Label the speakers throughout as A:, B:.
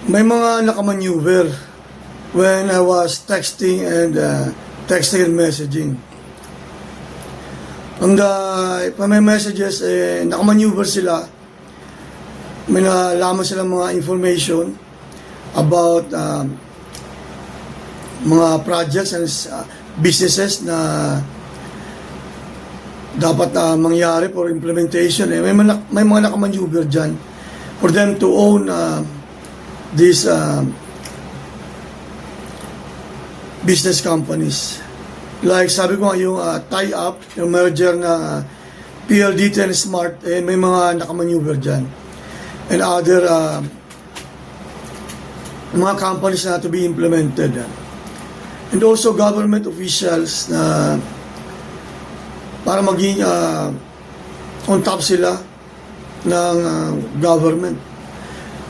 A: May mga nakamaneuver when I was texting and messaging. Ang may messages, nakamaneuver sila. May nalaman silang mga information about mga projects and businesses na dapat mangyari for implementation. May mga nakamaneuver dyan for them to own these business companies. Like sabi ko nga yung tie-up, yung merger na PLDT and Smart, may mga nakamaneuver dyan. And other mga companies na to be implemented. And also government officials na para maging on top sila ng government.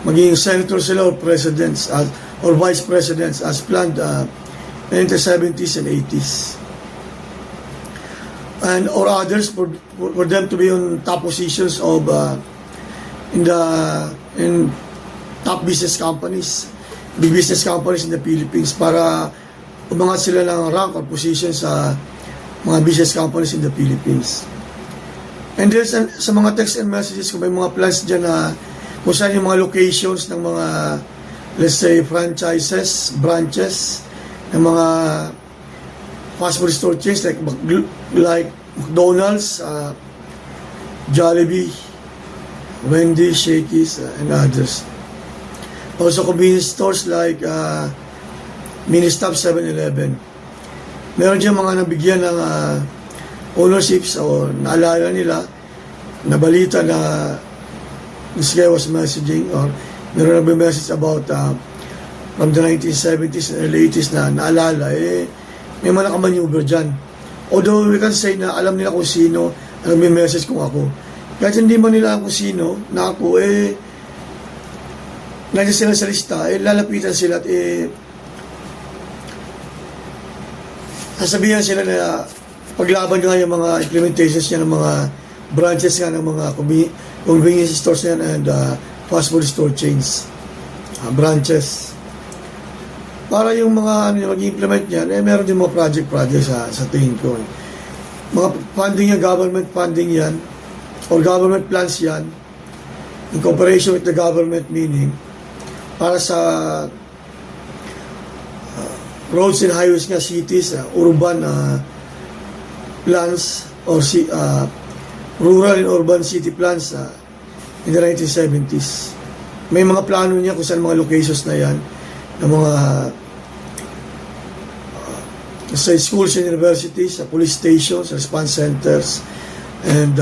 A: Maging senator sila or presidents or vice presidents as planned in the 70s and 80s. And or others for them to be on top positions of in top business companies, big business companies in the Philippines para umangat sila ng rank or position sa mga business companies in the Philippines. And there's sa mga text and messages kung may mga plans dyan na kung saan yung mga locations ng mga, let's say, franchises, branches, ng mga fast food store chains like McDonald's, Jollibee, Wendy's, Shakey's, and others. Also convenience stores like Ministop, 7-Eleven. Meron dyan mga nabigyan ng ownerships o naalala nila, nabalita na this guy was messaging or meron nagbe-message about from the 1970s and early 80s na naalala, may mga nakamaneuver dyan. Although we can say na alam nila kung sino ang nagme-message kung ako. Kahit hindi mo nila kung sino na ako, nandiyan sila sa lista, lalapitan sila at sasabihan sila na paglaban nga yung mga implementations niya ng mga branches nga ng mga convenience stores yan and fast food store chains, branches. Para yung mga mag-implement yan, meron din mga project sa tingin ko. Mga funding yan, government funding yan, or government plans yan, in cooperation with the government, meaning, para sa roads and highways nga, cities, urban plans, or rural and urban city plans in the 1970s. May mga plano niya kung saan mga locations na yan, ng mga sa schools and universities, sa police stations, response centers, and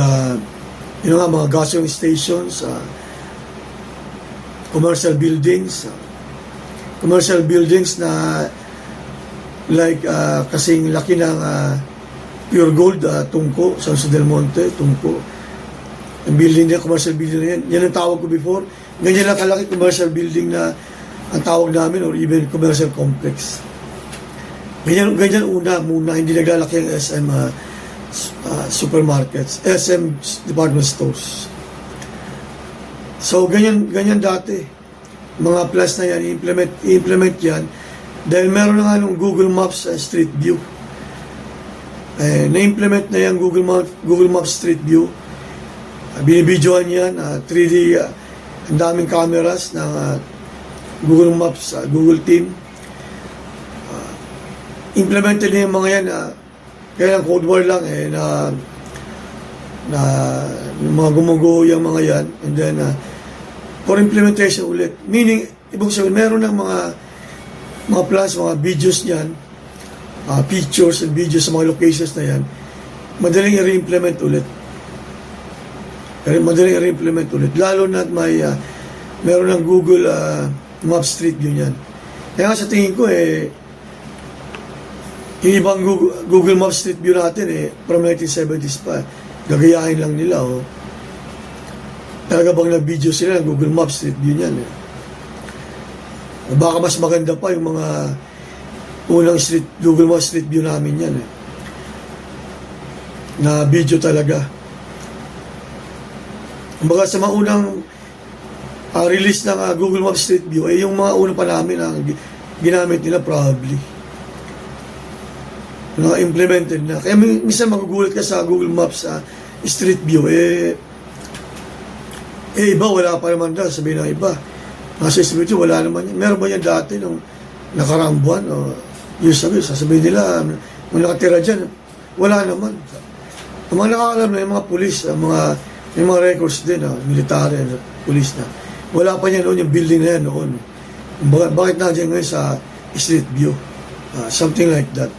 A: mga gasoline stations, commercial buildings na like kasing laki ng Pure Gold, Tungko, San Jose del Monte, Tungko. Ang building niya, commercial building na yan. Yan ang tawag ko before. Ganyan lang kalaki commercial building na ang tawag namin or even commercial complex. Ganyan muna, hindi naglalaki ang SM supermarkets, SM department stores. So, ganyan dati. Mga plus na yan, i-implement yan dahil meron na nga nung Google Maps Street View. Na-implement na yan Google Maps Street View. Binibidyoan yan, 3D, ang daming cameras ng Google Maps, Google Team. Implemented na yung mga yan, kaya lang code word lang na mga gumugo yung mga yan, and then for implementation ulit. Meaning, ibig sabihin, meron ng mga plans, mga videos niyan, pictures and videos sa mga locations na yan, madaling i-re-implement ulit. Lalo na meron ng Google Maps Street View niyan. Kaya nga sa tingin ko, yung ibang Google Maps Street View natin, from 1970s pa, gagayahin lang nila, Talaga bang nag-video sila ng Google Maps Street View niyan, Baka mas maganda pa yung mga unang Google Maps Street View namin yan, na video talaga. Kumbaga sa maunang release ng Google Maps Street View, yung mga una pa namin ang ginamit nila probably. Implemented na. Kaya minsan magugulat ka sa Google Maps Street View, iba, wala pa naman daw, sabihin ng iba. Nasa Street View, wala naman yan. Meron ba yan dati nung nakaraang buwan o years ago, sasabihin nila, kung nakatira dyan, wala naman. Ang mga nakakalam na yung mga pulis, yung mga records din, military, pulis na. Wala pa yan noon, yung building na yan noon. Bakit na dyan ngayon sa Street View? Something like that.